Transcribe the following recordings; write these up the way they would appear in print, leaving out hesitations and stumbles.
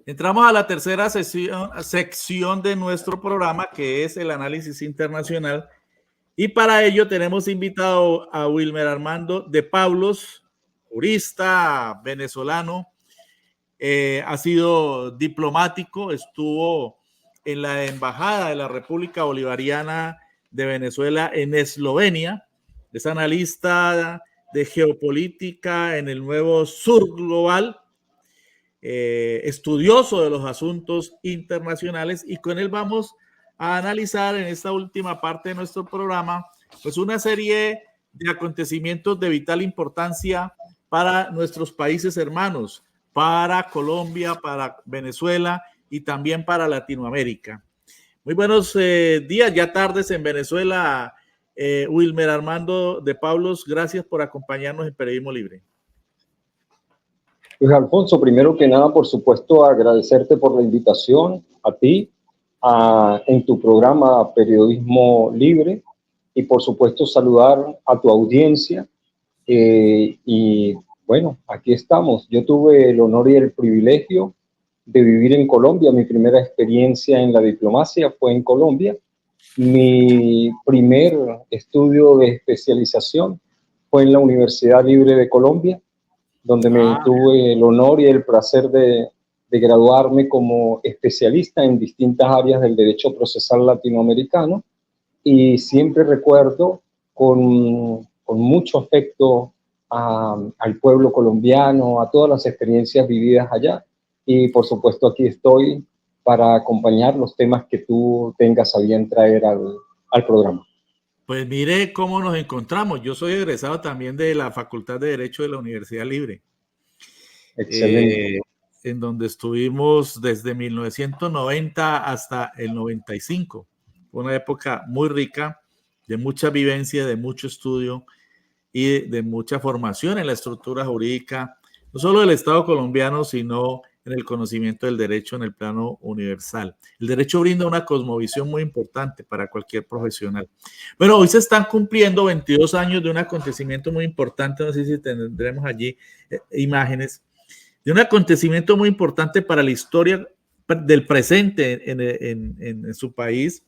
Entramos a la tercera sección de nuestro programa, que es el análisis internacional. Y para ello tenemos invitado a Wilmer Armando de Paulos, jurista venezolano. Ha sido diplomático, estuvo en la Embajada de la República Bolivariana de Venezuela en Eslovenia. Es analista de geopolítica en el nuevo sur global. Estudioso de los asuntos internacionales, y con él vamos a analizar en esta última parte de nuestro programa pues una serie de acontecimientos de vital importancia para nuestros países hermanos, para Colombia, para Venezuela y también para Latinoamérica. Muy buenos días, ya tardes en Venezuela. Wilmer Armando de Paulos, gracias por acompañarnos en Periodismo Libre. Pues Alfonso, primero que nada, por supuesto, agradecerte por la invitación a ti en tu programa Periodismo Libre, y por supuesto saludar a tu audiencia. Y bueno, aquí estamos. Yo tuve el honor y el privilegio de vivir en Colombia. Mi primera experiencia en la diplomacia fue en Colombia. Mi primer estudio de especialización fue en la Universidad Libre de Colombia, donde tuve el honor y el placer de graduarme como especialista en distintas áreas del derecho procesal latinoamericano, y siempre recuerdo con mucho afecto al pueblo colombiano, a todas las experiencias vividas allá, y por supuesto aquí estoy para acompañar los temas que tú tengas a bien traer al programa. Pues mire cómo nos encontramos. Yo soy egresado también de la Facultad de Derecho de la Universidad Libre. Excelente. En donde estuvimos desde 1990 hasta el 95. Fue una época muy rica, de mucha vivencia, de mucho estudio y de mucha formación en la estructura jurídica, no solo del Estado colombiano, sino en el conocimiento del derecho en el plano universal. El derecho brinda una cosmovisión muy importante para cualquier profesional. Bueno, hoy se están cumpliendo 22 años de un acontecimiento muy importante, no sé si tendremos allí imágenes, de un acontecimiento muy importante para la historia del presente en su país,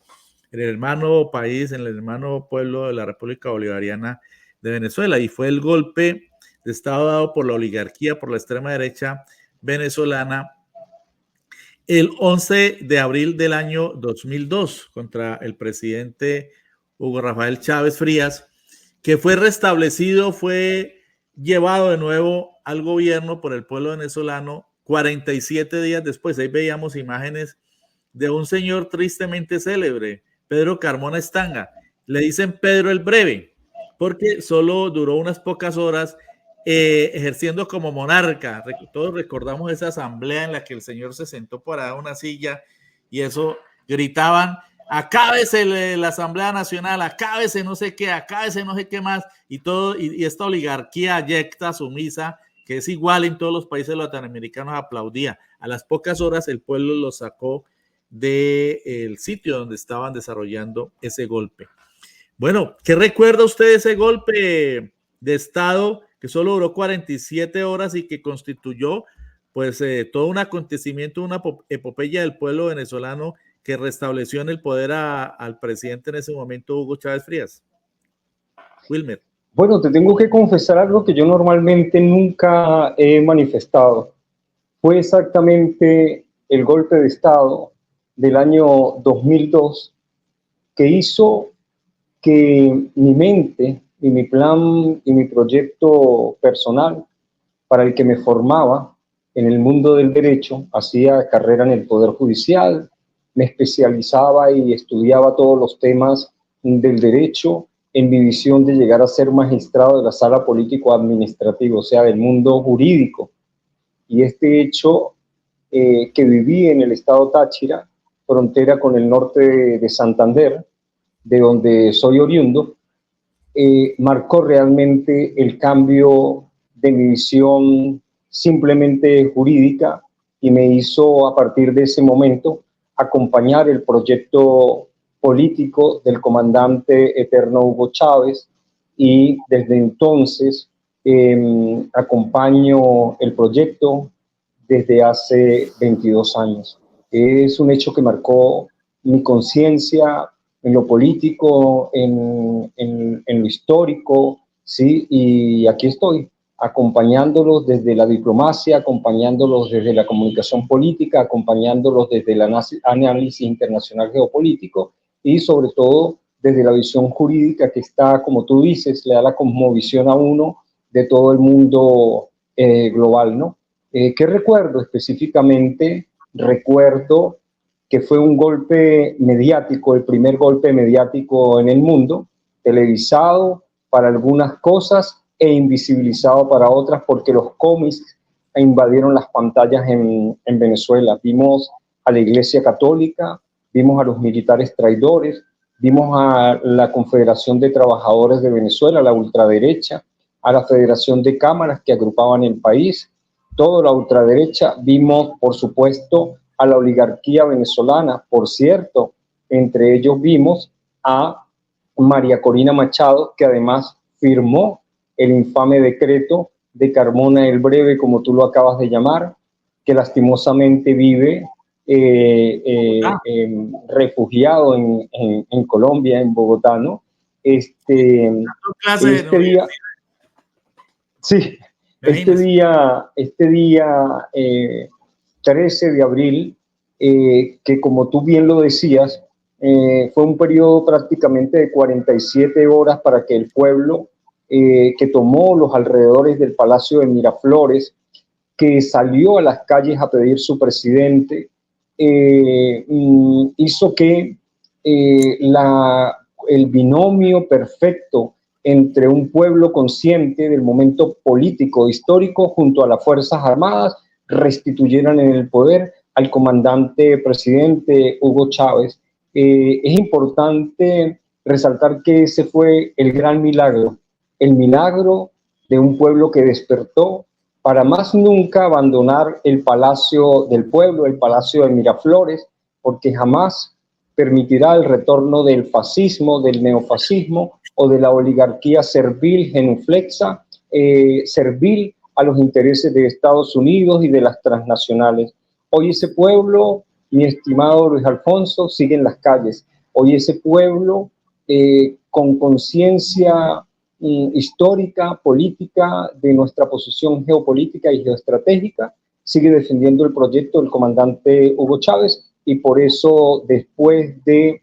en el hermano país, en el hermano pueblo de la República Bolivariana de Venezuela, y fue el golpe de Estado dado por la oligarquía, por la extrema derecha venezolana, el 11 de abril del año 2002 contra el presidente Hugo Rafael Chávez Frías, que fue restablecido, fue llevado de nuevo al gobierno por el pueblo venezolano 47 días después. Ahí veíamos imágenes de un señor tristemente célebre, Pedro Carmona Estanga. Le dicen Pedro el Breve, porque solo duró unas pocas horas ejerciendo como monarca. Todos recordamos esa asamblea en la que el señor se sentó para una silla y eso gritaban: acábese la Asamblea Nacional, acábese no sé qué, acábese no sé qué más, y todo, y esta oligarquía abyecta, sumisa, que es igual en todos los países latinoamericanos, aplaudía. A las pocas horas el pueblo lo sacó del sitio donde estaban desarrollando ese golpe. Bueno, ¿qué recuerda usted de ese golpe de Estado que solo duró 47 horas y que constituyó pues todo un acontecimiento, una epopeya del pueblo venezolano que restableció en el poder al presidente en ese momento, Hugo Chávez Frías? Wilmer. Bueno, te tengo que confesar algo que yo normalmente nunca he manifestado. Fue exactamente el golpe de Estado del año 2002 que hizo que mi mente y mi plan y mi proyecto personal, para el que me formaba en el mundo del derecho, hacía carrera en el Poder Judicial, me especializaba y estudiaba todos los temas del derecho en mi visión de llegar a ser magistrado de la sala político-administrativa, o sea, del mundo jurídico. Y este hecho que viví en el estado Táchira, frontera con el norte de Santander, de donde soy oriundo, marcó realmente el cambio de mi visión simplemente jurídica y me hizo a partir de ese momento acompañar el proyecto político del comandante eterno Hugo Chávez, y desde entonces acompaño el proyecto desde hace 22 años. Es un hecho que marcó mi conciencia en lo político, en lo histórico, ¿sí? Y aquí estoy, acompañándolos desde la diplomacia, acompañándolos desde la comunicación política, acompañándolos desde el análisis internacional geopolítico y sobre todo desde la visión jurídica que está, como tú dices, le da la cosmovisión a uno de todo el mundo global, ¿no? ¿Qué recuerdo específicamente? Recuerdo que fue un golpe mediático, el primer golpe mediático en el mundo, televisado para algunas cosas e invisibilizado para otras, porque los cómics invadieron las pantallas en Venezuela. Vimos a la Iglesia Católica, vimos a los militares traidores, vimos a la Confederación de Trabajadores de Venezuela, la ultraderecha, a la Federación de Cámaras que agrupaban el país, toda la ultraderecha. Vimos, por supuesto, a la oligarquía venezolana. Por cierto, entre ellos vimos a María Corina Machado, que además firmó el infame decreto de Carmona el Breve, como tú lo acabas de llamar, que lastimosamente vive refugiado en Colombia, en Bogotá, ¿no? Este día, sí, este día 13 de abril, que como tú bien lo decías, fue un periodo prácticamente de 47 horas para que el pueblo que tomó los alrededores del Palacio de Miraflores, que salió a las calles a pedir su presidente, hizo que el binomio perfecto entre un pueblo consciente del momento político histórico junto a las Fuerzas Armadas restituyeran en el poder al comandante presidente Hugo Chávez. Es importante resaltar que ese fue el gran milagro, el milagro de un pueblo que despertó para más nunca abandonar el Palacio del Pueblo, el Palacio de Miraflores, porque jamás permitirá el retorno del fascismo, del neofascismo o de la oligarquía servil, genuflexa, servil a los intereses de Estados Unidos y de las transnacionales. Hoy ese pueblo, mi estimado Luis Alfonso, sigue en las calles. Hoy ese pueblo, con conciencia histórica, política, de nuestra posición geopolítica y geoestratégica, sigue defendiendo el proyecto del comandante Hugo Chávez, y por eso después de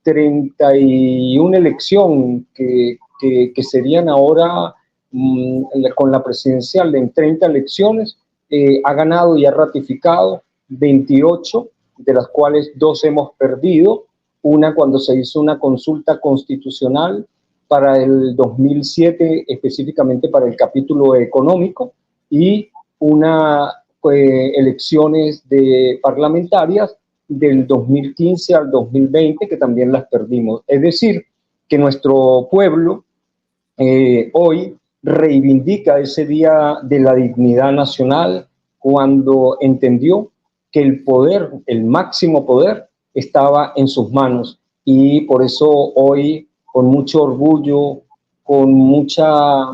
31 elecciones que serían ahora con la presidencial en 30 elecciones, ha ganado y ha ratificado 28, de las cuales 2 hemos perdido, una cuando se hizo una consulta constitucional para el 2007, específicamente para el capítulo económico, y una elecciones parlamentarias del 2015 al 2020, que también las perdimos. Es decir, que nuestro pueblo hoy reivindica ese día de la dignidad nacional cuando entendió que el poder, el máximo poder, estaba en sus manos. Y por eso hoy, con mucho orgullo, con mucha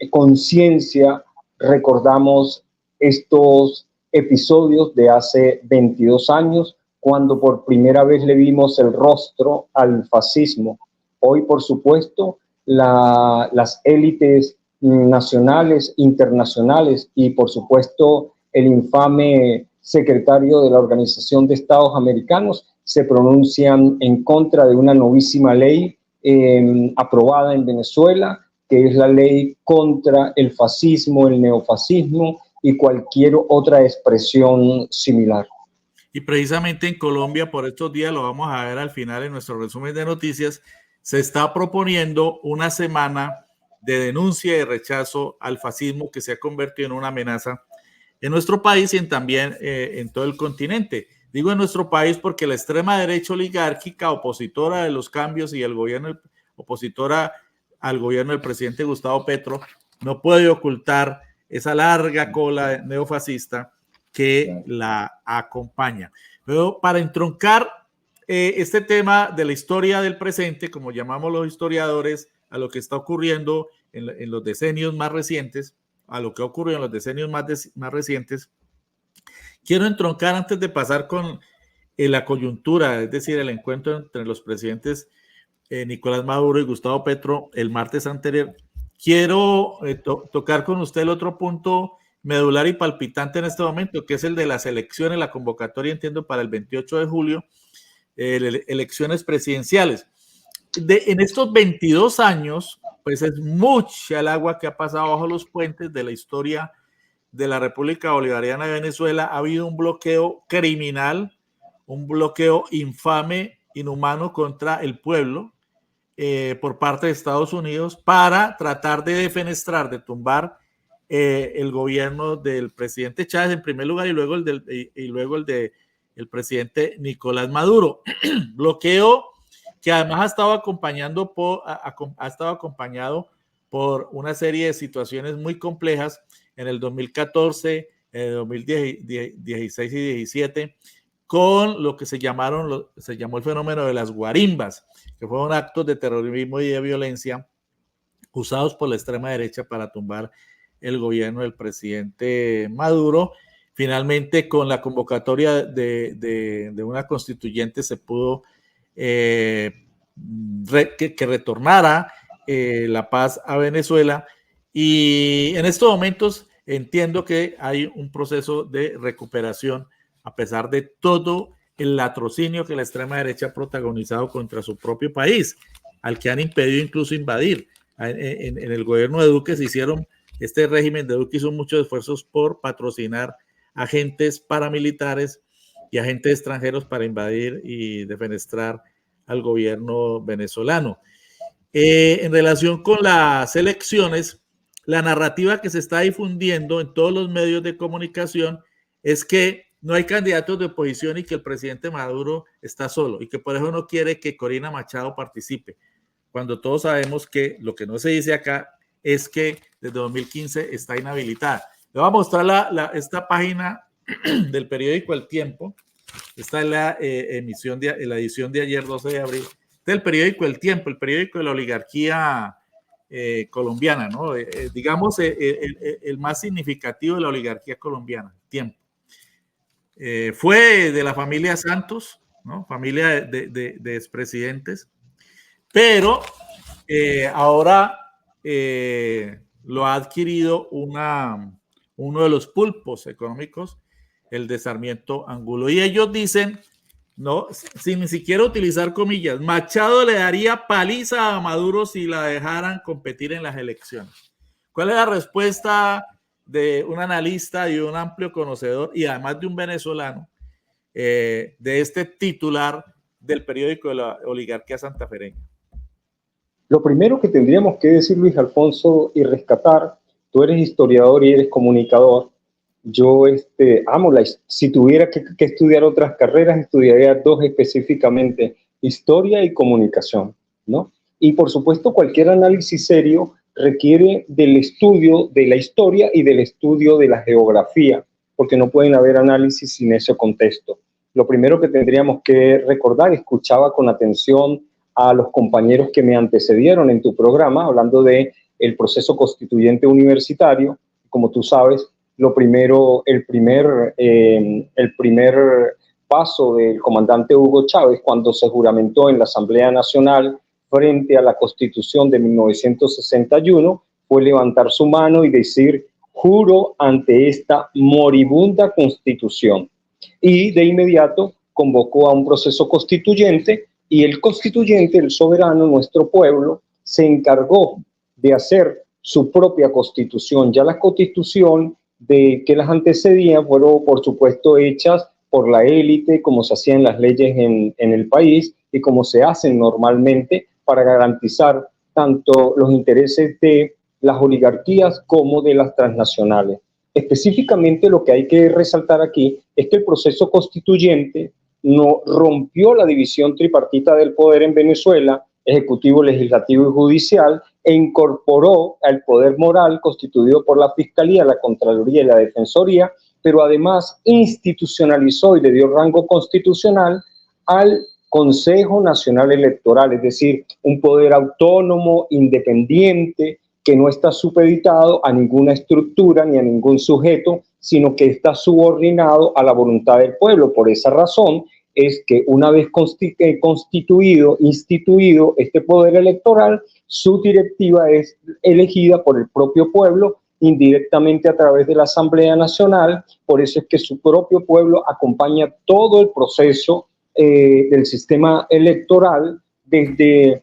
conciencia, recordamos estos episodios de hace 22 años, cuando por primera vez le vimos el rostro al fascismo. Hoy, por supuesto, las élites nacionales, internacionales y, por supuesto, el infame secretario de la Organización de Estados Americanos se pronuncian en contra de una novísima ley aprobada en Venezuela, que es la ley contra el fascismo, el neofascismo y cualquier otra expresión similar. Y precisamente en Colombia, por estos días, lo vamos a ver al final en nuestro resumen de noticias, se está proponiendo una semana de denuncia y rechazo al fascismo, que se ha convertido en una amenaza en nuestro país y también en todo el continente. Digo en nuestro país porque la extrema derecha oligárquica, opositora de los cambios y el gobierno, opositora al gobierno del presidente Gustavo Petro, no puede ocultar esa larga cola neofascista que la acompaña. Pero para entroncar este tema de la historia del presente, como llamamos los historiadores, a lo que está ocurriendo en los decenios más recientes, a lo que ocurrió en los decenios más recientes, Quiero entroncar antes de pasar con la coyuntura, es decir, el encuentro entre los presidentes Nicolás Maduro y Gustavo Petro el martes anterior. Quiero tocar con usted el otro punto medular y palpitante en este momento, que es el de las elecciones, la convocatoria, entiendo, para el 28 de julio, elecciones presidenciales. En estos 22 años, pues es mucha el agua que ha pasado bajo los puentes de la historia de la República Bolivariana de Venezuela. Ha habido un bloqueo criminal, un bloqueo infame, inhumano contra el pueblo por parte de Estados Unidos para tratar de defenestrar, de tumbar el gobierno del presidente Chávez en primer lugar y luego el del presidente Nicolás Maduro. Bloqueo que además ha estado acompañado por una serie de situaciones muy complejas en el 2014, en el 2016 y 17, con lo que se llamó el fenómeno de las guarimbas, que fueron actos de terrorismo y de violencia usados por la extrema derecha para tumbar el gobierno del presidente Maduro. Finalmente, con la convocatoria de una constituyente se pudo que retornara la paz a Venezuela, y en estos momentos entiendo que hay un proceso de recuperación a pesar de todo el latrocinio que la extrema derecha ha protagonizado contra su propio país, al que han impedido incluso invadir. En el gobierno de Duque este régimen de Duque hizo muchos esfuerzos por patrocinar agentes paramilitares y agentes extranjeros para invadir y defenestrar al gobierno venezolano. En relación con las elecciones, la narrativa que se está difundiendo en todos los medios de comunicación es que no hay candidatos de oposición y que el presidente Maduro está solo y que por eso no quiere que Corina Machado participe, cuando todos sabemos que lo que no se dice acá es que desde 2015 está inhabilitada. Le voy a mostrar esta página del periódico El Tiempo. Esta es la edición de ayer, 12 de abril, del periódico El Tiempo, el periódico de la oligarquía colombiana, ¿no? Digamos, el más significativo de la oligarquía colombiana, Tiempo. Fue de la familia Santos, ¿no? Familia de expresidentes, pero ahora lo ha adquirido uno de los pulpos económicos, el de Sarmiento Angulo. Y ellos dicen, no, sin ni siquiera utilizar comillas, Machado le daría paliza a Maduro si la dejaran competir en las elecciones. ¿Cuál es la respuesta de un analista y un amplio conocedor, y además de un venezolano, de este titular del periódico de la oligarquía santafereña? Lo primero que tendríamos que decir, Luis Alfonso, y rescatar, tú eres historiador y eres comunicador. Yo si tuviera que estudiar otras carreras, estudiaría dos específicamente, historia y comunicación, ¿no? Y por supuesto, cualquier análisis serio requiere del estudio de la historia y del estudio de la geografía, porque no pueden haber análisis sin ese contexto. Lo primero que tendríamos que recordar, escuchaba con atención a los compañeros que me antecedieron en tu programa, hablando de el proceso constituyente universitario. Como tú sabes, el primer paso del comandante Hugo Chávez cuando se juramentó en la Asamblea Nacional frente a la Constitución de 1961 fue levantar su mano y decir: juro ante esta moribunda Constitución. Y de inmediato convocó a un proceso constituyente, y el constituyente, el soberano, nuestro pueblo, se encargó de hacer su propia constitución. Ya la constitución que las antecedían fueron, por supuesto, hechas por la élite, como se hacían las leyes en el país y como se hacen normalmente para garantizar tanto los intereses de las oligarquías como de las transnacionales. Específicamente, lo que hay que resaltar aquí es que el proceso constituyente no rompió la división tripartita del poder en Venezuela, ejecutivo, legislativo y judicial, e incorporó al poder moral constituido por la Fiscalía, la Contraloría y la Defensoría, pero además institucionalizó y le dio rango constitucional al Consejo Nacional Electoral, es decir, un poder autónomo, independiente, que no está supeditado a ninguna estructura ni a ningún sujeto sino que está subordinado a la voluntad del pueblo. Por esa razón es que una vez instituido este poder electoral, su directiva es elegida por el propio pueblo, indirectamente a través de la Asamblea Nacional. Por eso es que su propio pueblo acompaña todo el proceso del sistema electoral desde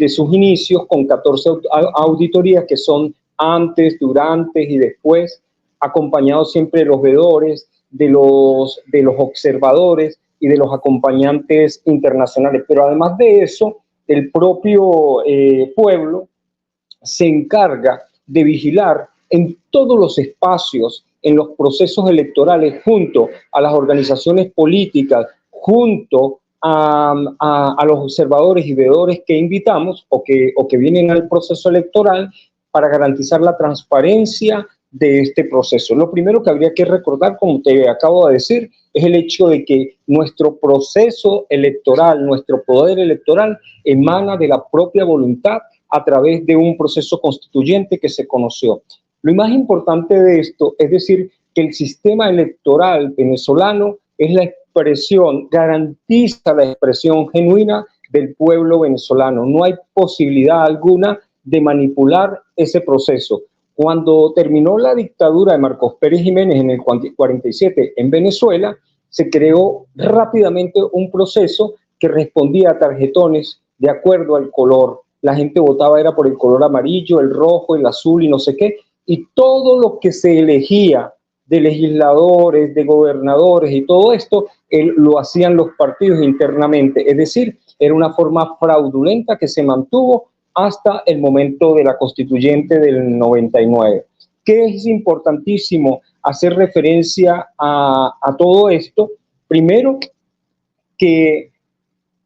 sus inicios, con 14 auditorías que son antes, durante y después, acompañados siempre de los veedores, de los observadores y de los acompañantes internacionales. Pero además de eso, el propio pueblo se encarga de vigilar en todos los espacios, en los procesos electorales, junto a las organizaciones políticas, junto a los observadores y veedores que invitamos o que vienen al proceso electoral, para garantizar la transparencia de este proceso. Lo primero que habría que recordar, como te acabo de decir, es el hecho de que nuestro proceso electoral, nuestro poder electoral, emana de la propia voluntad a través de un proceso constituyente que se conoció. Lo más importante de esto es decir que el sistema electoral venezolano es la expresión, garantiza la expresión genuina del pueblo venezolano. No hay posibilidad alguna de manipular ese proceso. Cuando terminó la dictadura de Marcos Pérez Jiménez en el 47 en Venezuela, se creó rápidamente un proceso que respondía a tarjetones de acuerdo al color. La gente votaba era por el color amarillo, el rojo, el azul y no sé qué, y todo lo que se elegía de legisladores, de gobernadores y todo esto, lo hacían los partidos internamente. Es decir, era una forma fraudulenta que se mantuvo hasta el momento de la constituyente del 99. ¿Qué es importantísimo hacer referencia a todo esto? Primero, que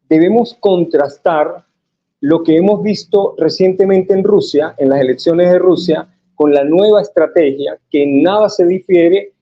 debemos contrastar lo que hemos visto recientemente en Rusia, en las elecciones de Rusia, con la nueva estrategia, que en nada se difiere,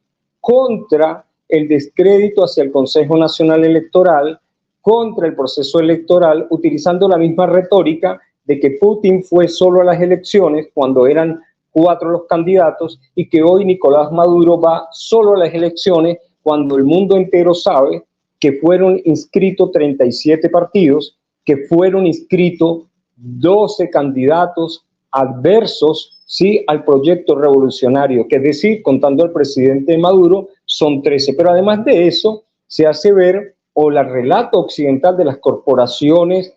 contra el descrédito hacia el Consejo Nacional Electoral, contra el proceso electoral, utilizando la misma retórica de que Putin fue solo a las elecciones cuando eran 4 los candidatos y que hoy Nicolás Maduro va solo a las elecciones cuando el mundo entero sabe que fueron inscritos 37 partidos, que fueron inscritos 12 candidatos adversos, ¿sí?, al proyecto revolucionario, que es decir, contando al presidente Maduro, son 13. Pero además de eso, se hace ver, o el relato occidental de las corporaciones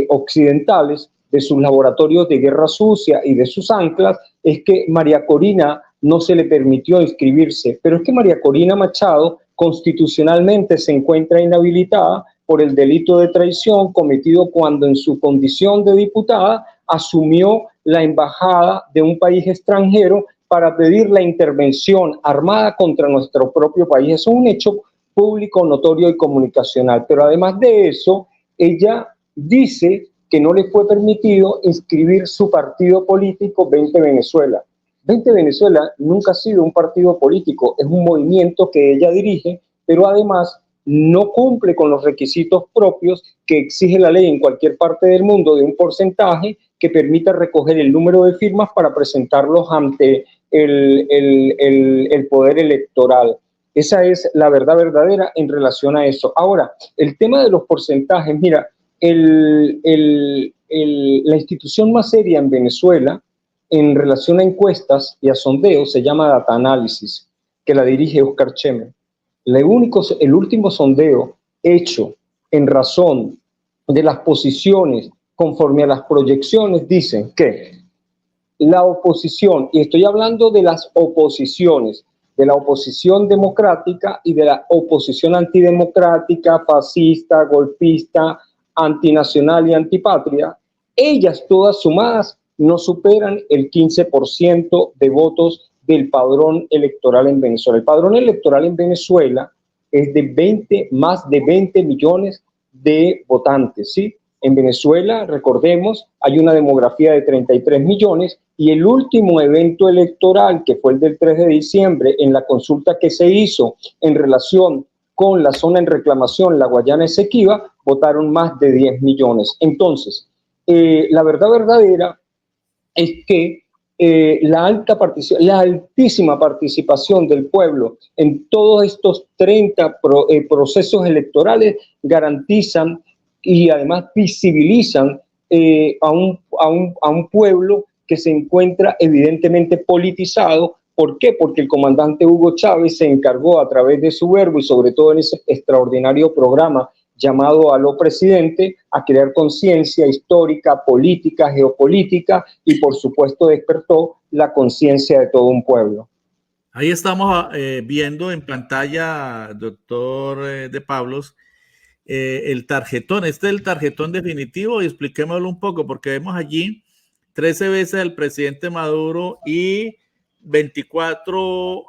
occidentales, de sus laboratorios de guerra sucia y de sus anclas, es que María Corina no se le permitió inscribirse. Pero es que María Corina Machado constitucionalmente se encuentra inhabilitada por el delito de traición cometido cuando en su condición de diputada asumió la embajada de un país extranjero para pedir la intervención armada contra nuestro propio país. Es un hecho público, notorio y comunicacional. Pero además de eso, ella dice que no le fue permitido inscribir su partido político 20 Venezuela. 20 Venezuela nunca ha sido un partido político, es un movimiento que ella dirige, pero además no cumple con los requisitos propios que exige la ley en cualquier parte del mundo, de un porcentaje que permita recoger el número de firmas para presentarlos ante el poder electoral. Esa es la verdad verdadera en relación a eso. Ahora, el tema de los porcentajes, mira, la institución más seria en Venezuela en relación a encuestas y a sondeos se llama Data Analysis, que la dirige Oscar Chemer. El último sondeo hecho en razón de las posiciones conforme a las proyecciones dicen que la oposición, y estoy hablando de las oposiciones, de la oposición democrática y de la oposición antidemocrática, fascista, golpista, antinacional y antipatria, ellas todas sumadas no superan el 15% de votos del padrón electoral en Venezuela. El padrón electoral en Venezuela es de más de 20 millones de votantes, ¿sí? En Venezuela, recordemos, hay una demografía de 33 millones y el último evento electoral, que fue el del 3 de diciembre, en la consulta que se hizo en relación con la zona en reclamación, la Guayana Esequiba, votaron más de 10 millones. Entonces, la verdad verdadera es que la altísima participación del pueblo en todos estos 30 procesos electorales garantizan y además visibilizan a un pueblo que se encuentra evidentemente politizado. ¿Por qué? Porque el comandante Hugo Chávez se encargó a través de su verbo y sobre todo en ese extraordinario programa llamado Aló Presidente, a crear conciencia histórica, política, geopolítica y por supuesto despertó la conciencia de todo un pueblo. Ahí estamos viendo en pantalla, doctor de Pablos, el tarjetón. Este es el tarjetón definitivo y expliquémoslo un poco porque vemos allí 13 veces al presidente Maduro y 24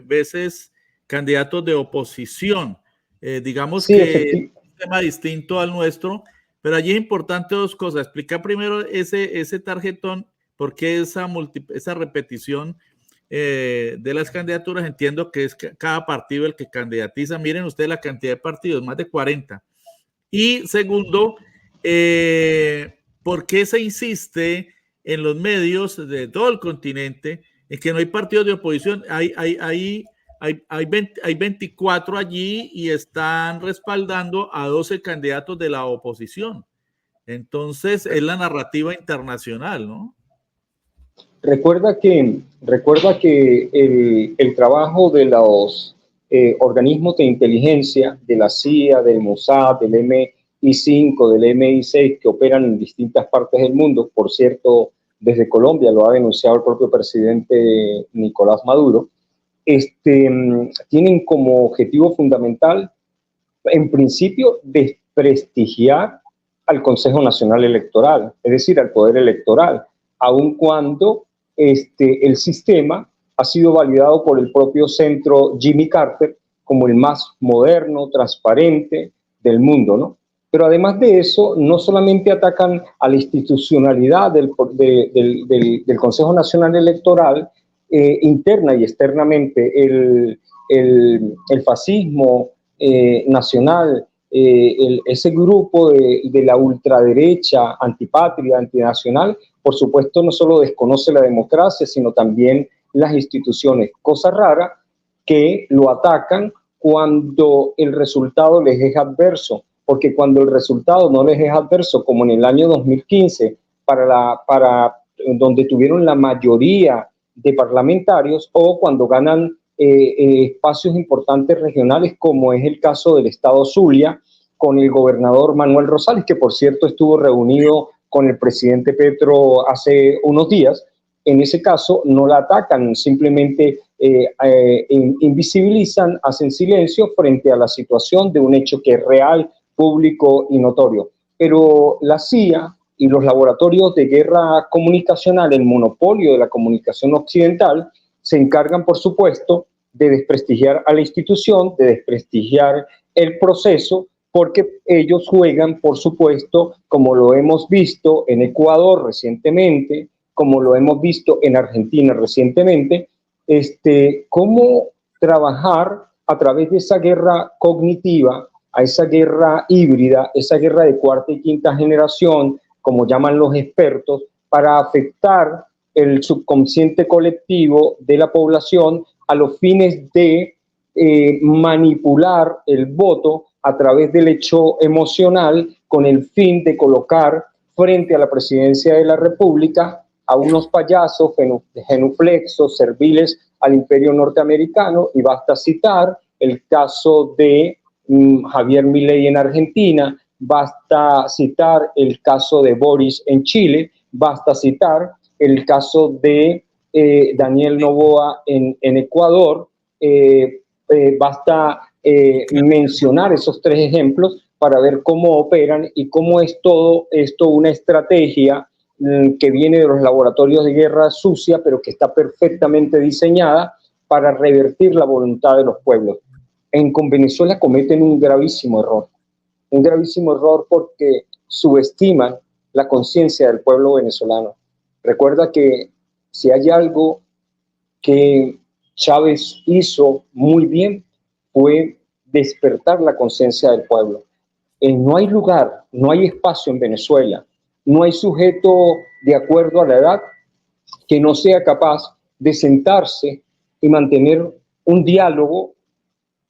veces candidatos de oposición. Digamos sí, que es un tema distinto al nuestro, pero allí es importante dos cosas. Explica primero ese tarjetón, por qué esa repetición de las candidaturas. Entiendo que es cada partido el que candidatiza. Miren ustedes la cantidad de partidos, más de 40. Y segundo, ¿por qué se insiste en los medios de todo el continente en que no hay partidos de oposición? Hay 24 allí y están respaldando a 12 candidatos de la oposición. Entonces, es la narrativa internacional, ¿no? Recuerda que el trabajo de los organismos de inteligencia, de la CIA, del Mossad, del MI5, del MI6, que operan en distintas partes del mundo, por cierto, desde Colombia lo ha denunciado el propio presidente Nicolás Maduro, tienen como objetivo fundamental, en principio, desprestigiar al Consejo Nacional Electoral, es decir, al poder electoral, aun cuando el sistema ha sido validado por el propio centro Jimmy Carter como el más moderno, transparente del mundo, ¿no? Pero además de eso, no solamente atacan a la institucionalidad del Consejo Nacional Electoral, interna y externamente, el fascismo nacional, ese grupo de la ultraderecha, antipatria, antinacional, por supuesto no solo desconoce la democracia, sino también las instituciones. Cosa rara que lo atacan cuando el resultado les es adverso, porque cuando el resultado no les es adverso, como en el año 2015, para donde tuvieron la mayoría de parlamentarios, o cuando ganan espacios importantes regionales, como es el caso del estado Zulia, con el gobernador Manuel Rosales, que por cierto estuvo reunido con el presidente Petro hace unos días. En ese caso no la atacan, simplemente invisibilizan, hacen silencio frente a la situación de un hecho que es real, público y notorio. Pero la CIA y los laboratorios de guerra comunicacional, el monopolio de la comunicación occidental, se encargan, por supuesto, de desprestigiar a la institución, de desprestigiar el proceso, porque ellos juegan, por supuesto, como lo hemos visto en Ecuador recientemente, como lo hemos visto en Argentina recientemente, cómo trabajar a través de esa guerra cognitiva, a esa guerra híbrida, esa guerra de cuarta y quinta generación, como llaman los expertos, para afectar el subconsciente colectivo de la población a los fines de manipular el voto a través del hecho emocional, con el fin de colocar frente a la presidencia de la República a unos payasos genuflexos, serviles al imperio norteamericano. Y basta citar el caso de Javier Milei en Argentina, basta citar el caso de Boris en Chile, basta citar el caso de Daniel Noboa en Ecuador, basta mencionar esos tres ejemplos para ver cómo operan y cómo es todo esto una estrategia que viene de los laboratorios de guerra sucia, pero que está perfectamente diseñada para revertir la voluntad de los pueblos. Con Venezuela cometen un gravísimo error porque subestiman la conciencia del pueblo venezolano. Recuerda que si hay algo que Chávez hizo muy bien, fue despertar la conciencia del pueblo. No hay lugar, no hay espacio en Venezuela, no hay sujeto de acuerdo a la edad que no sea capaz de sentarse y mantener un diálogo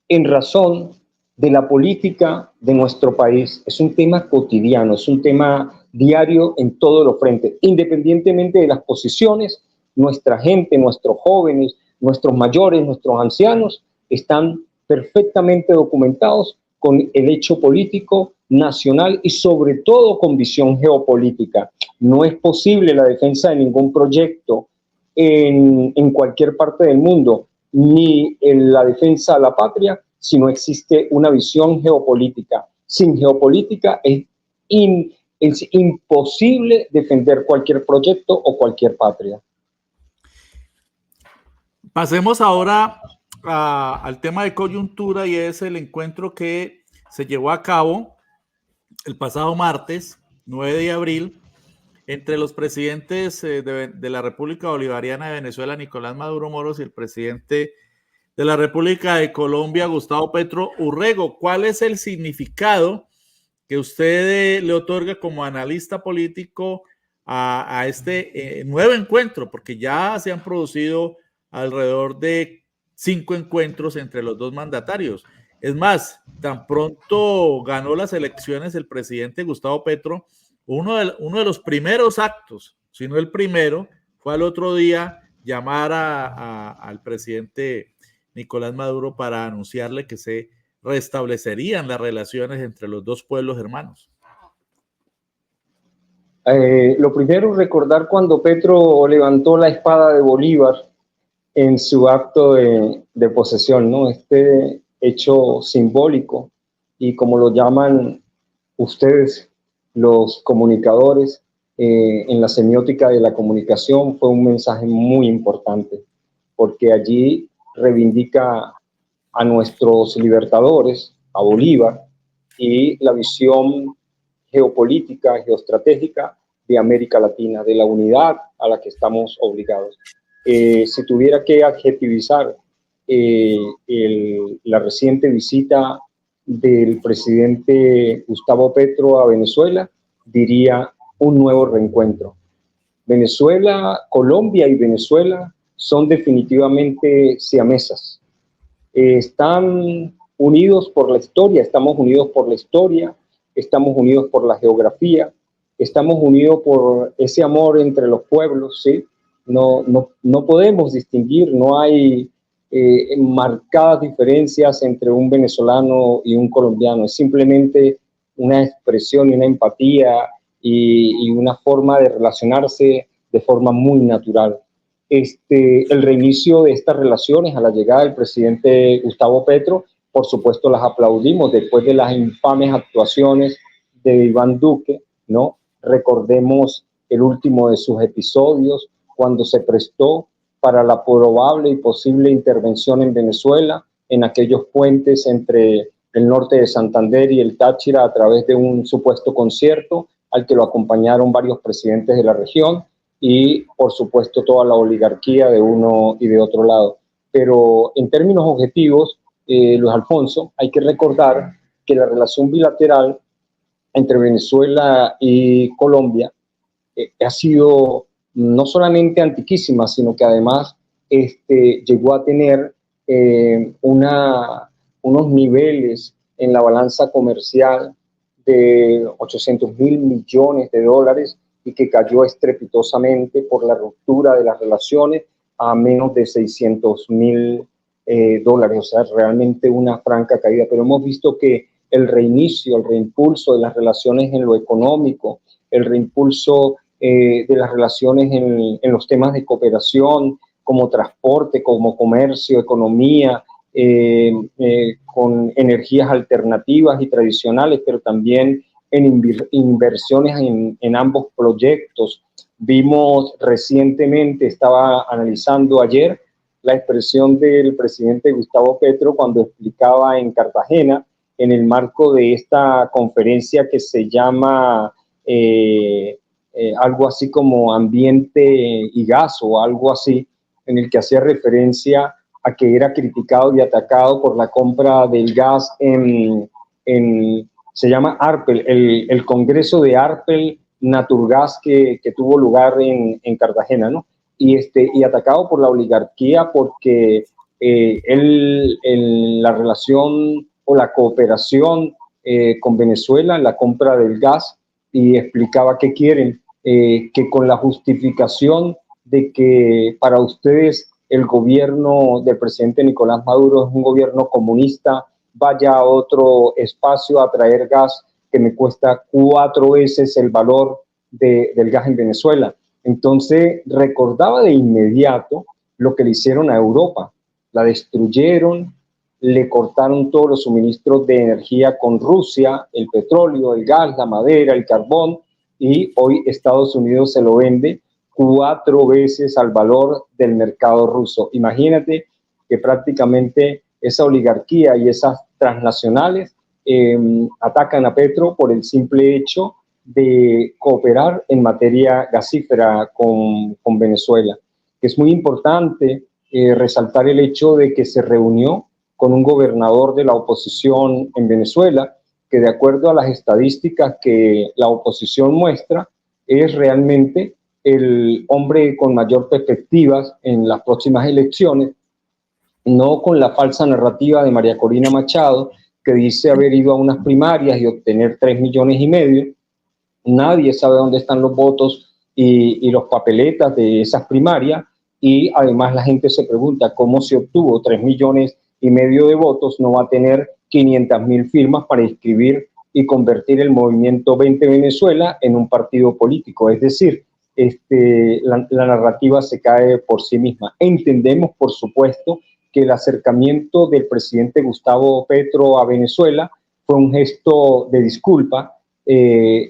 en razón de la política de nuestro país. Es un tema cotidiano, es un tema diario en todos los frentes. Independientemente de las posiciones, nuestra gente, nuestros jóvenes, nuestros mayores, nuestros ancianos están perfectamente documentados con el hecho político nacional y sobre todo con visión geopolítica. No es posible la defensa de ningún proyecto en cualquier parte del mundo, ni en la defensa a la patria, si no existe una visión geopolítica. Sin geopolítica es imposible defender cualquier proyecto o cualquier patria. Pasemos ahora al tema de coyuntura, y es el encuentro que se llevó a cabo el pasado martes, 9 de abril, entre los presidentes de la República Bolivariana de Venezuela, Nicolás Maduro Moros, y el presidente de la República de Colombia, Gustavo Petro Urrego. ¿Cuál es el significado que usted le otorga como analista político a este nuevo encuentro? Porque ya se han producido alrededor de 5 encuentros entre los dos mandatarios. Es más, tan pronto ganó las elecciones el presidente Gustavo Petro, uno de los primeros actos, si no el primero, fue al otro día llamar al presidente Nicolás Maduro para anunciarle que se restablecerían las relaciones entre los dos pueblos hermanos. Lo primero es recordar cuando Petro levantó la espada de Bolívar en su acto de posesión, ¿no? Este hecho simbólico, y como lo llaman ustedes, los comunicadores, en la semiótica de la comunicación, fue un mensaje muy importante, porque allí reivindica a nuestros libertadores, a Bolívar, y la visión geopolítica, geoestratégica de América Latina, de la unidad a la que estamos obligados. Si tuviera que adjetivizar la reciente visita del presidente Gustavo Petro a Venezuela, diría un nuevo reencuentro. Venezuela, Colombia y Venezuela son definitivamente siamesas. Están unidos por la historia, estamos unidos por la historia, estamos unidos por la geografía, estamos unidos por ese amor entre los pueblos, ¿sí? No podemos distinguir, no hay marcadas diferencias entre un venezolano y un colombiano, es simplemente una expresión y una empatía y una forma de relacionarse de forma muy natural. El reinicio de estas relaciones a la llegada del presidente Gustavo Petro, por supuesto las aplaudimos después de las infames actuaciones de Iván Duque, ¿no? Recordemos el último de sus episodios, cuando se prestó para la probable y posible intervención en Venezuela, en aquellos puentes entre el norte de Santander y el Táchira, a través de un supuesto concierto al que lo acompañaron varios presidentes de la región y, por supuesto, toda la oligarquía de uno y de otro lado. Pero en términos objetivos, Luis Alfonso, hay que recordar que la relación bilateral entre Venezuela y Colombia ha sido no solamente antiquísima, sino que además llegó a tener unos niveles en la balanza comercial de 800.000 millones de dólares y que cayó estrepitosamente por la ruptura de las relaciones a menos de 600.000 dólares, o sea, realmente una franca caída. Pero hemos visto que el reinicio, el reimpulso de las relaciones en lo económico, el reimpulso de las relaciones en los temas de cooperación, como transporte, como comercio, economía, con energías alternativas y tradicionales, pero también en inversiones en ambos proyectos. Vimos recientemente, estaba analizando ayer, la expresión del presidente Gustavo Petro cuando explicaba en Cartagena, en el marco de esta conferencia que se llama algo así como Ambiente y Gas o algo así, en el que hacía referencia a que era criticado y atacado por la compra del gas se llama Arpel, el congreso de Arpel Naturgas que tuvo lugar en Cartagena, ¿no? y atacado por la oligarquía porque la relación o la cooperación con Venezuela en la compra del gas, y explicaba que quieren, que con la justificación de que para ustedes el gobierno del presidente Nicolás Maduro es un gobierno comunista, vaya a otro espacio a traer gas que me cuesta 4 veces el valor del gas en Venezuela. Entonces recordaba de inmediato lo que le hicieron a Europa. La destruyeron, le cortaron todos los suministros de energía con Rusia, el petróleo, el gas, la madera, el carbón, y hoy Estados Unidos se lo vende 4 veces al valor del mercado ruso. Imagínate que prácticamente esa oligarquía y esas transnacionales atacan a Petro por el simple hecho de cooperar en materia gasífera con Venezuela. Que es muy importante resaltar el hecho de que se reunió con un gobernador de la oposición en Venezuela, que de acuerdo a las estadísticas que la oposición muestra, es realmente el hombre con mayor perspectivas en las próximas elecciones, no con la falsa narrativa de María Corina Machado, que dice haber ido a unas primarias y obtener 3,5 millones. Nadie sabe dónde están los votos y los papeletas de esas primarias, y además la gente se pregunta cómo se obtuvo 3,5 millones de votos. No va a tener 500,000 firmas para inscribir y convertir el movimiento 20 Venezuela en un partido político. Es decir, la narrativa se cae por sí misma. Entendemos, por supuesto, que el acercamiento del presidente Gustavo Petro a Venezuela fue un gesto de disculpa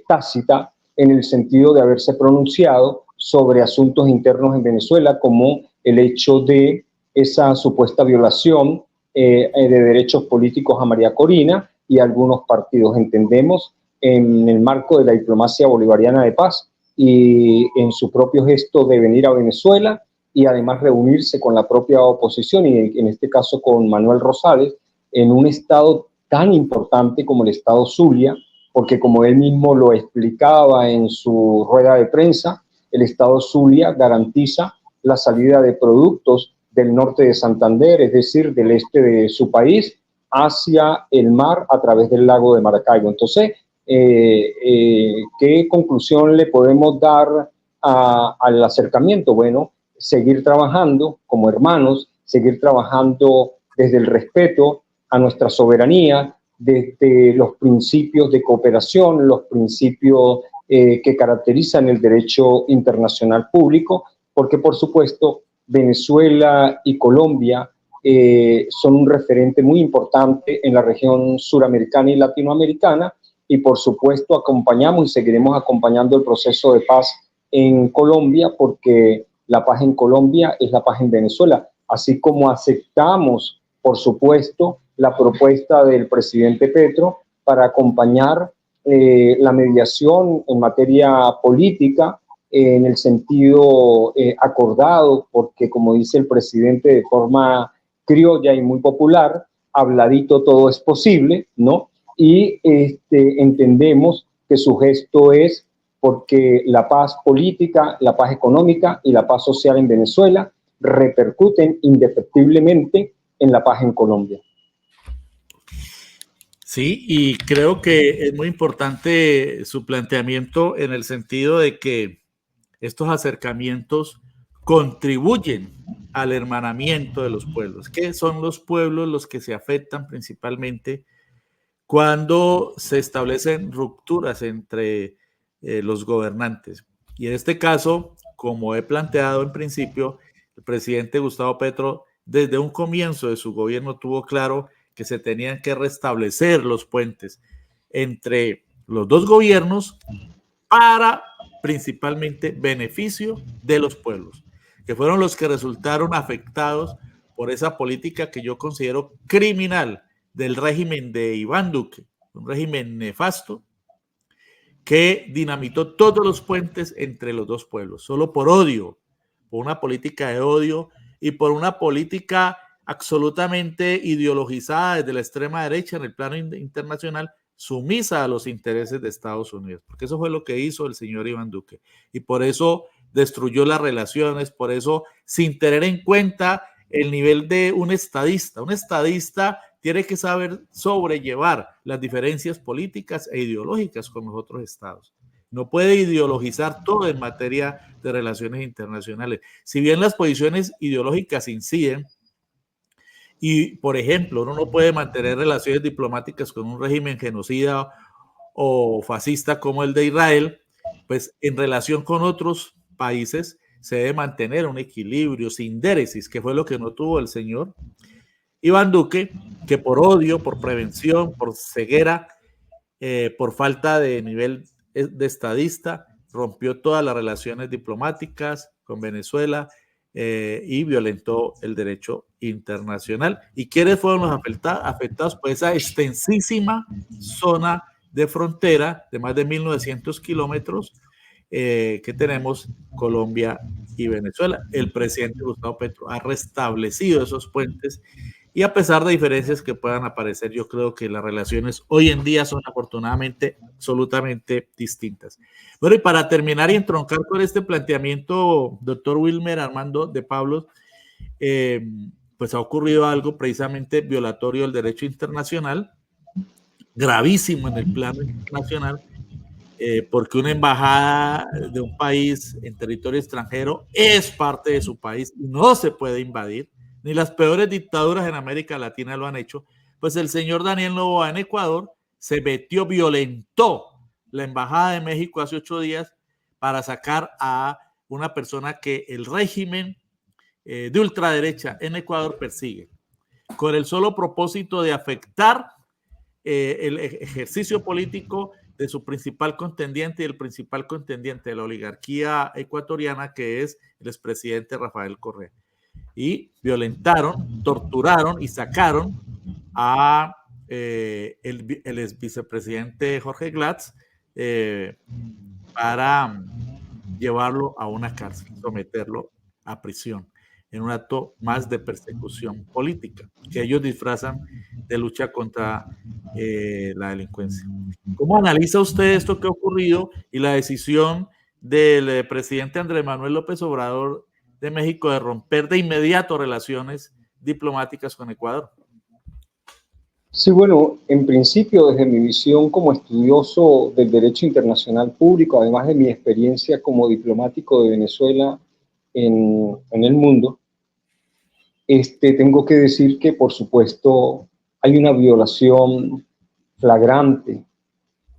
tácita, en el sentido de haberse pronunciado sobre asuntos internos en Venezuela, como el hecho de esa supuesta violación de derechos políticos a María Corina y a algunos partidos. Entendemos, en el marco de la diplomacia bolivariana de paz y en su propio gesto de venir a Venezuela y además reunirse con la propia oposición, y en este caso con Manuel Rosales, en un estado tan importante como el estado Zulia, porque como él mismo lo explicaba en su rueda de prensa, el estado Zulia garantiza la salida de productos del norte de Santander, es decir, del este de su país, hacia el mar a través del lago de Maracaibo. Entonces, ¿qué conclusión le podemos dar al acercamiento? Bueno, seguir trabajando como hermanos, seguir trabajando desde el respeto a nuestra soberanía, desde los principios de cooperación, los principios que caracterizan el derecho internacional público, porque por supuesto Venezuela y Colombia son un referente muy importante en la región suramericana y latinoamericana, y por supuesto acompañamos y seguiremos acompañando el proceso de paz en Colombia, porque la paz en Colombia es la paz en Venezuela, así como aceptamos, por supuesto, la propuesta del presidente Petro para acompañar la mediación en materia política en el sentido acordado, porque como dice el presidente de forma criolla y muy popular, habladito todo es posible, ¿no? Y entendemos que su gesto es porque la paz política, la paz económica y la paz social en Venezuela repercuten indefectiblemente en la paz en Colombia. Sí, y creo que es muy importante su planteamiento en el sentido de que estos acercamientos contribuyen al hermanamiento de los pueblos, que son los pueblos los que se afectan principalmente cuando se establecen rupturas entre los gobernantes. Y en este caso, como he planteado en principio, el presidente Gustavo Petro desde un comienzo de su gobierno tuvo claro que se tenían que restablecer los puentes entre los dos gobiernos para principalmente beneficio de los pueblos, que fueron los que resultaron afectados por esa política que yo considero criminal del régimen de Iván Duque, un régimen nefasto que dinamitó todos los puentes entre los dos pueblos, solo por odio, por una política de odio y por una política absolutamente ideologizada desde la extrema derecha en el plano internacional, sumisa a los intereses de Estados Unidos, porque eso fue lo que hizo el señor Iván Duque. Y por eso destruyó las relaciones, por eso, sin tener en cuenta el nivel de un estadista. Un estadista tiene que saber sobrellevar las diferencias políticas e ideológicas con los otros estados. No puede ideologizar todo en materia de relaciones internacionales. Si bien las posiciones ideológicas inciden, y por ejemplo, uno no puede mantener relaciones diplomáticas con un régimen genocida o fascista como el de Israel, pues en relación con otros países se debe mantener un equilibrio, sindéresis, que fue lo que no tuvo el señor Iván Duque, que por odio, por prevención, por ceguera, por falta de nivel de estadista, rompió todas las relaciones diplomáticas con Venezuela y violentó el derecho internacional. ¿Y quiénes fueron los afectados? Pues esa extensísima zona de frontera de más de 1.900 kilómetros que tenemos Colombia y Venezuela. El presidente Gustavo Petro ha restablecido esos puentes y a pesar de diferencias que puedan aparecer, yo creo que las relaciones hoy en día son afortunadamente absolutamente distintas. Bueno, y para terminar y entroncar con este planteamiento, doctor Wilmer Armando de Pablos, pues ha ocurrido algo precisamente violatorio del derecho internacional, gravísimo en el plano internacional, porque una embajada de un país en territorio extranjero es parte de su país y no se puede invadir, ni las peores dictaduras en América Latina lo han hecho. Pues el señor Daniel Noboa en Ecuador se metió, violentó la embajada de México hace 8 días para sacar a una persona que el régimen de ultraderecha en Ecuador persigue, con el solo propósito de afectar el ejercicio político de su principal contendiente y el principal contendiente de la oligarquía ecuatoriana, que es el expresidente Rafael Correa. Y violentaron, torturaron y sacaron a el ex vicepresidente Jorge Glatz para llevarlo a una cárcel, someterlo a prisión, en un acto más de persecución política, que ellos disfrazan de lucha contra la delincuencia. ¿Cómo analiza usted esto que ha ocurrido y la decisión del presidente Andrés Manuel López Obrador de México de romper de inmediato relaciones diplomáticas con Ecuador? Sí, bueno, en principio, desde mi visión como estudioso del derecho internacional público, además de mi experiencia como diplomático de Venezuela en el mundo, tengo que decir que, por supuesto, hay una violación flagrante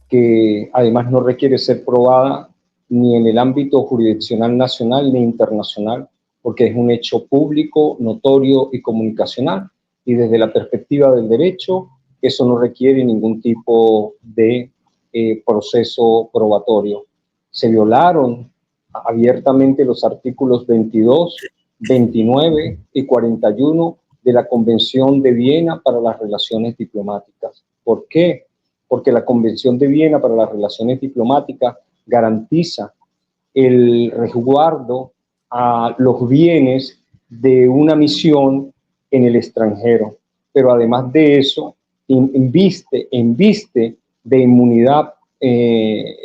que además no requiere ser probada ni en el ámbito jurisdiccional nacional ni internacional, porque es un hecho público, notorio y comunicacional. Y desde la perspectiva del derecho, eso no requiere ningún tipo de proceso probatorio. Se violaron abiertamente los artículos 22, 29 y 41 de la Convención de Viena para las Relaciones Diplomáticas. ¿Por qué? Porque la Convención de Viena para las Relaciones Diplomáticas garantiza el resguardo a los bienes de una misión en el extranjero, pero además de eso, inviste de inmunidad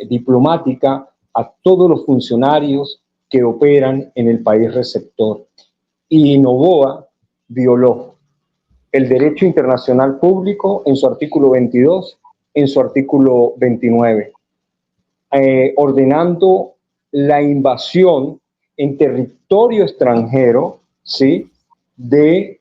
diplomática a todos los funcionarios que operan en el país receptor. Y Noboa violó el derecho internacional público en su artículo 22, en su artículo 29, ordenando la invasión en territorio extranjero, ¿sí?, de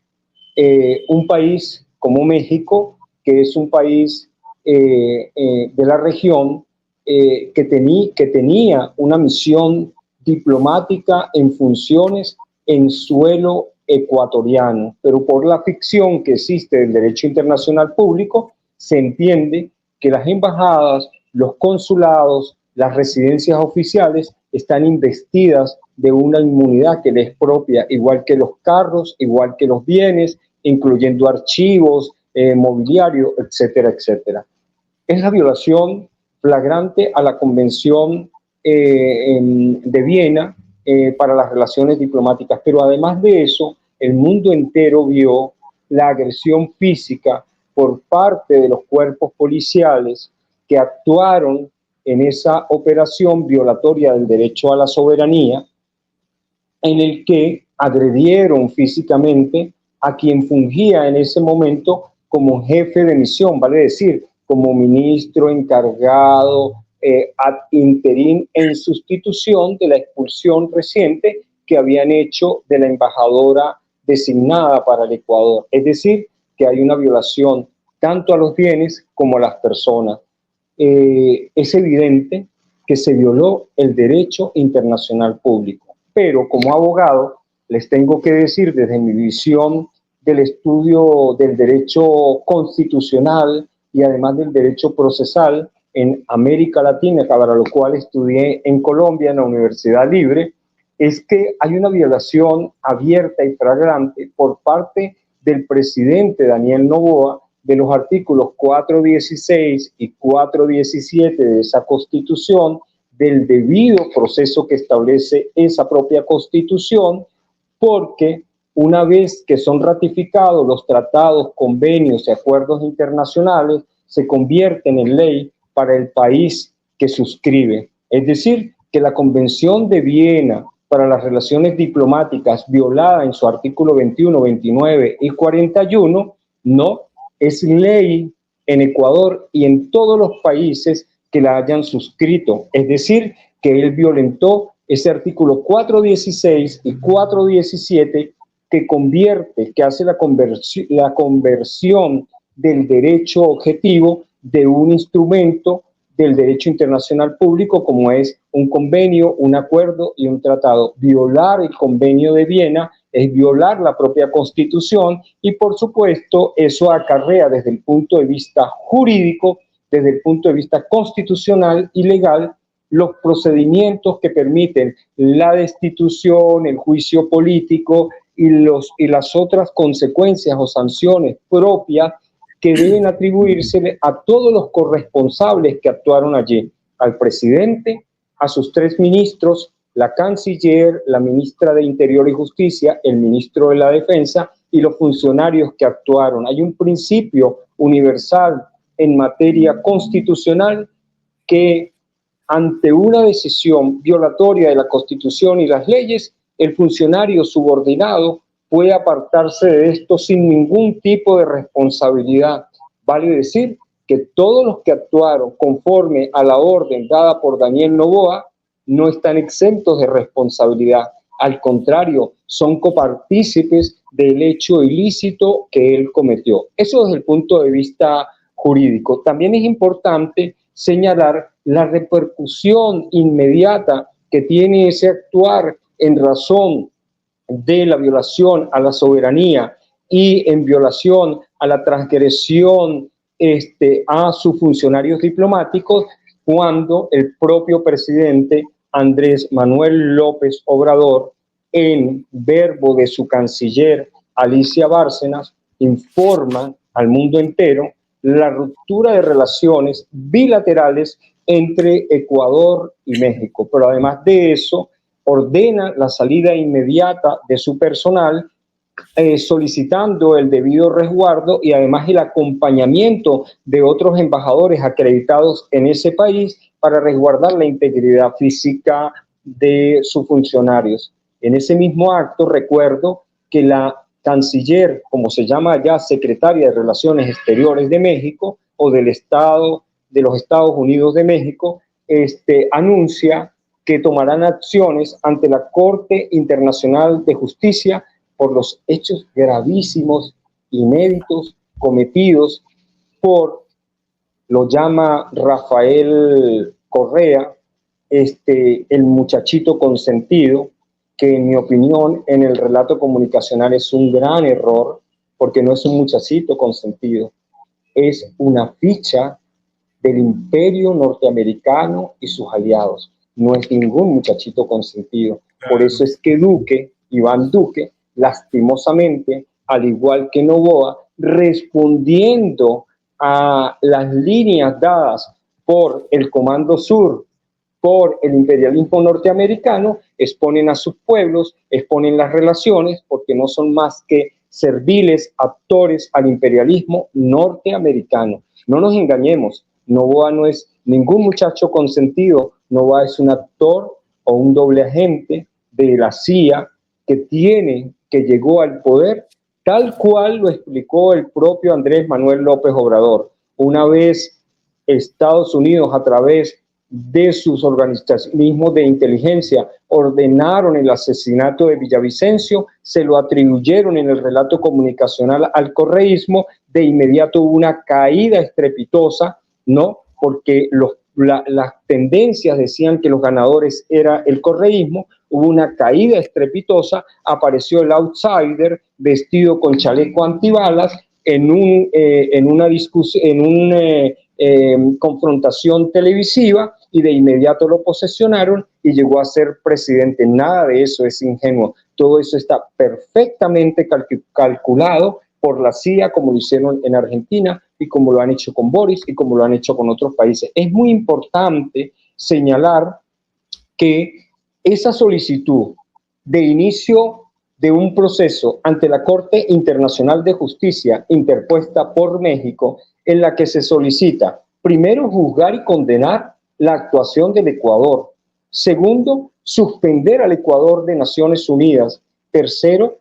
un país como México, que es un país de la región que tenía una misión diplomática en funciones en suelo ecuatoriano, pero por la ficción que existe del derecho internacional público, se entiende que las embajadas, los consulados, las residencias oficiales están investidas de una inmunidad que les es propia, igual que los carros, igual que los bienes, incluyendo archivos, mobiliario, etcétera, etcétera. Es la violación flagrante a la Convención de Viena para las relaciones diplomáticas, pero además de eso, el mundo entero vio la agresión física por parte de los cuerpos policiales que actuaron en esa operación violatoria del derecho a la soberanía, en el que agredieron físicamente a quien fungía en ese momento como jefe de misión, vale decir, como ministro encargado ad interim en sustitución de la expulsión reciente que habían hecho de la embajadora designada para el Ecuador. Es decir, que hay una violación tanto a los bienes como a las personas. Es evidente que se violó el derecho internacional público, pero como abogado les tengo que decir desde mi visión del estudio del derecho constitucional y además del derecho procesal en América Latina, para lo cual estudié en Colombia en la Universidad Libre, es que hay una violación abierta y flagrante por parte del presidente Daniel Noboa de los artículos 416 y 417 de esa Constitución, del debido proceso que establece esa propia Constitución, porque una vez que son ratificados los tratados, convenios y acuerdos internacionales, se convierten en ley para el país que suscribe. Es decir, que la Convención de Viena para las relaciones diplomáticas, violada en su artículo 21, 29 y 41, no es ley en Ecuador y en todos los países que la hayan suscrito. Es decir, que él violentó ese artículo 416 y 417 que convierte, que hace la conversión del derecho objetivo de un instrumento del derecho internacional público como es un convenio, un acuerdo y un tratado. Violar el convenio de Viena es violar la propia Constitución y por supuesto eso acarrea desde el punto de vista jurídico, desde el punto de vista constitucional y legal, los procedimientos que permiten la destitución, el juicio político y las otras consecuencias o sanciones propias que deben atribuírsele a todos los corresponsables que actuaron allí, al presidente, a sus 3 ministros, la canciller, la ministra de Interior y Justicia, el ministro de la Defensa y los funcionarios que actuaron. Hay un principio universal en materia constitucional que ante una decisión violatoria de la Constitución y las leyes, el funcionario subordinado puede apartarse de esto sin ningún tipo de responsabilidad. Vale decir que todos los que actuaron conforme a la orden dada por Daniel Noboa no están exentos de responsabilidad. Al contrario, son copartícipes del hecho ilícito que él cometió. Eso desde el punto de vista jurídico. También es importante señalar la repercusión inmediata que tiene ese actuar en razón de la violación a la soberanía y en violación a la transgresión a sus funcionarios diplomáticos, cuando el propio presidente Andrés Manuel López Obrador, en verbo de su canciller Alicia Bárcenas, informa al mundo entero la ruptura de relaciones bilaterales entre Ecuador y México. Pero además de eso, ordena la salida inmediata de su personal, solicitando el debido resguardo y además el acompañamiento de otros embajadores acreditados en ese país para resguardar la integridad física de sus funcionarios. En ese mismo acto recuerdo que la canciller, como se llama allá, secretaria de Relaciones Exteriores de México o del Estado de los Estados Unidos de México, anuncia que tomarán acciones ante la Corte Internacional de Justicia por los hechos gravísimos, inéditos, cometidos por, lo llama Rafael Correa, el muchachito consentido, que en mi opinión en el relato comunicacional es un gran error, porque no es un muchachito consentido, es una ficha del imperio norteamericano y sus aliados. No es ningún muchachito consentido. Por eso es que Duque, Iván Duque, lastimosamente, al igual que Noboa, respondiendo a las líneas dadas por el Comando Sur, por el imperialismo norteamericano, exponen a sus pueblos, exponen las relaciones, porque no son más que serviles actores al imperialismo norteamericano. No nos engañemos, Noboa no es ningún muchacho consentido, Noboa es un actor o un doble agente de la CIA que llegó al poder, tal cual lo explicó el propio Andrés Manuel López Obrador. Una vez Estados Unidos, a través de sus organismos de inteligencia, ordenaron el asesinato de Villavicencio, se lo atribuyeron en el relato comunicacional al correísmo, de inmediato hubo una caída estrepitosa, ¿no? Porque las tendencias decían que los ganadores era el correísmo, hubo una caída estrepitosa, apareció el outsider vestido con chaleco antibalas en una discusión, en una confrontación televisiva, y de inmediato lo posesionaron y llegó a ser presidente. Nada de eso es ingenuo, todo eso está perfectamente calculado por la CIA, como lo hicieron en Argentina y como lo han hecho con Boris y como lo han hecho con otros países. Es muy importante señalar que esa solicitud de inicio de un proceso ante la Corte Internacional de Justicia interpuesta por México, en la que se solicita, primero, juzgar y condenar la actuación del Ecuador; segundo, suspender al Ecuador de Naciones Unidas; tercero,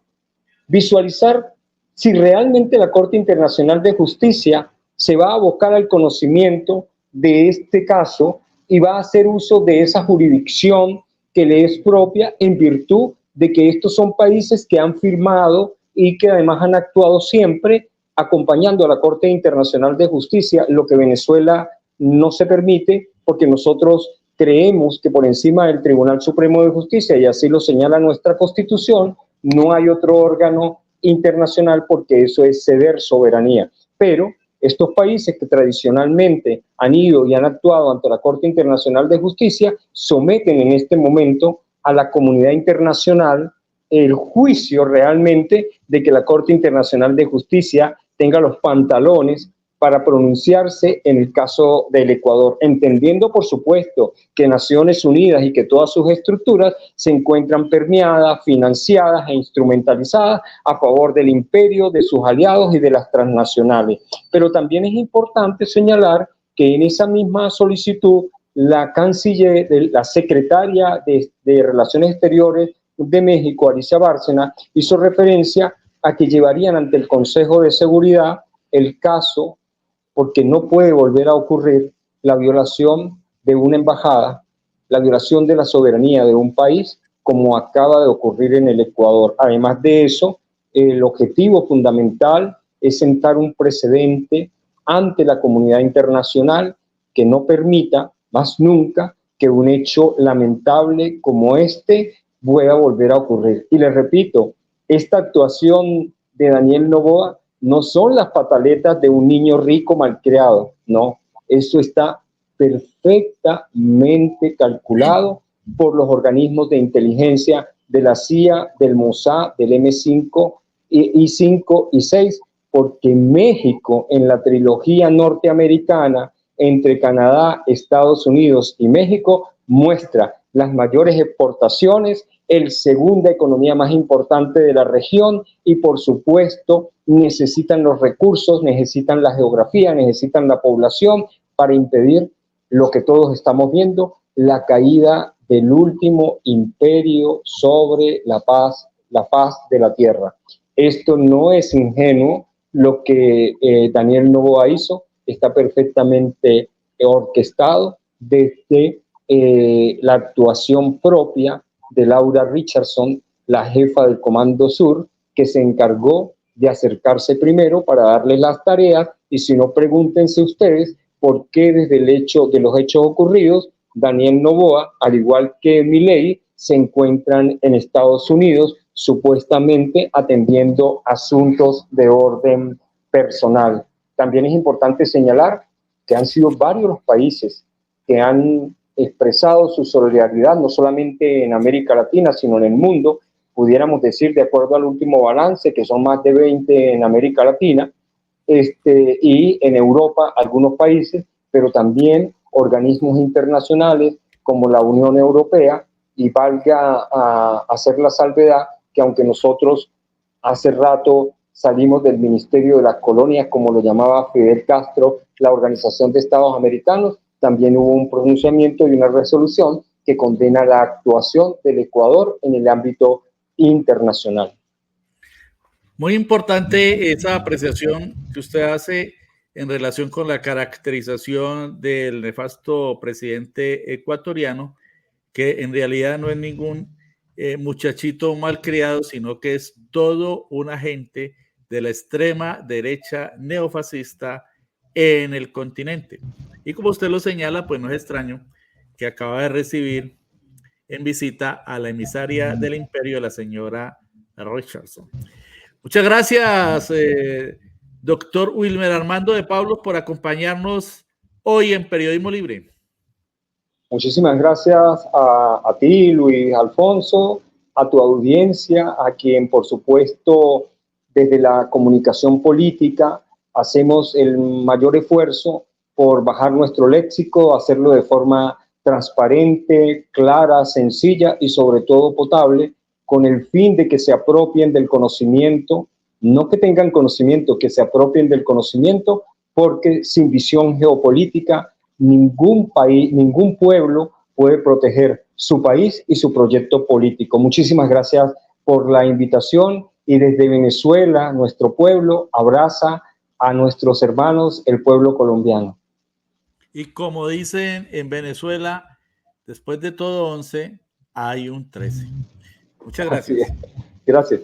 visualizar si realmente la Corte Internacional de Justicia se va a abocar al conocimiento de este caso y va a hacer uso de esa jurisdicción que le es propia, en virtud de que estos son países que han firmado y que además han actuado siempre acompañando a la Corte Internacional de Justicia, lo que Venezuela no se permite, porque nosotros creemos que por encima del Tribunal Supremo de Justicia, y así lo señala nuestra Constitución, no hay otro órgano internacional, porque eso es ceder soberanía. Pero estos países que tradicionalmente han ido y han actuado ante la Corte Internacional de Justicia someten en este momento a la comunidad internacional el juicio realmente de que la Corte Internacional de Justicia tenga los pantalones para pronunciarse en el caso del Ecuador, entendiendo, por supuesto, que Naciones Unidas y que todas sus estructuras se encuentran permeadas, financiadas e instrumentalizadas a favor del imperio, de sus aliados y de las transnacionales. Pero también es importante señalar que en esa misma solicitud, la canciller, la secretaria de Relaciones Exteriores de México, Alicia Bárcena, hizo referencia a que llevarían ante el Consejo de Seguridad el caso, porque no puede volver a ocurrir la violación de una embajada, la violación de la soberanía de un país, como acaba de ocurrir en el Ecuador. Además de eso, el objetivo fundamental es sentar un precedente ante la comunidad internacional que no permita más nunca que un hecho lamentable como este pueda volver a ocurrir. Y les repito, esta actuación de Daniel Noboa no son las pataletas de un niño rico malcriado, no, eso está perfectamente calculado por los organismos de inteligencia de la CIA, del Mossad, del M5, I5 y 6, porque México, en la trilogía norteamericana entre Canadá, Estados Unidos y México, muestra las mayores exportaciones, el segunda economía más importante de la región, y por supuesto necesitan los recursos, necesitan la geografía, necesitan la población para impedir lo que todos estamos viendo, la caída del último imperio sobre la faz de la tierra. Esto no es ingenuo, lo que Daniel Noboa hizo está perfectamente orquestado desde la actuación propia de Laura Richardson, la jefa del Comando Sur, que se encargó de acercarse primero para darles las tareas, y si no, pregúntense ustedes por qué desde el hecho de los hechos ocurridos, Daniel Noboa, al igual que Milei, se encuentran en Estados Unidos supuestamente atendiendo asuntos de orden personal. También es importante señalar que han sido varios los países que han expresado su solidaridad, no solamente en América Latina, sino en el mundo. Pudiéramos decir, de acuerdo al último balance, que son más de 20 en América Latina, y en Europa algunos países, pero también organismos internacionales como la Unión Europea, y valga hacer la salvedad que aunque nosotros hace rato salimos del Ministerio de las Colonias, como lo llamaba Fidel Castro, la Organización de Estados Americanos, también hubo un pronunciamiento y una resolución que que condena la actuación del Ecuador en el ámbito internacional. Muy importante esa apreciación que usted hace en relación con la caracterización del nefasto presidente ecuatoriano, que en realidad no es ningún muchachito malcriado, sino que es todo un agente de la extrema derecha neofascista en el continente. Y como usted lo señala, pues no es extraño que acaba de recibir en visita a la emisaria del imperio, la señora Richardson. Muchas gracias, doctor Wilmer Armando de Pablos, por acompañarnos hoy en Periodismo Libre. Muchísimas gracias a ti, Luis Alfonso, a tu audiencia, a quien, por supuesto, desde la comunicación política hacemos el mayor esfuerzo por bajar nuestro léxico, hacerlo de forma transparente, clara, sencilla y sobre todo potable, con el fin de que se apropien del conocimiento, no que tengan conocimiento, que se apropien del conocimiento, porque sin visión geopolítica ningún país, ningún pueblo puede proteger su país y su proyecto político. Muchísimas gracias por la invitación y desde Venezuela, nuestro pueblo abraza a nuestros hermanos, el pueblo colombiano. Y como dicen en Venezuela, después de todo 11 hay un 13. Muchas gracias. Gracias.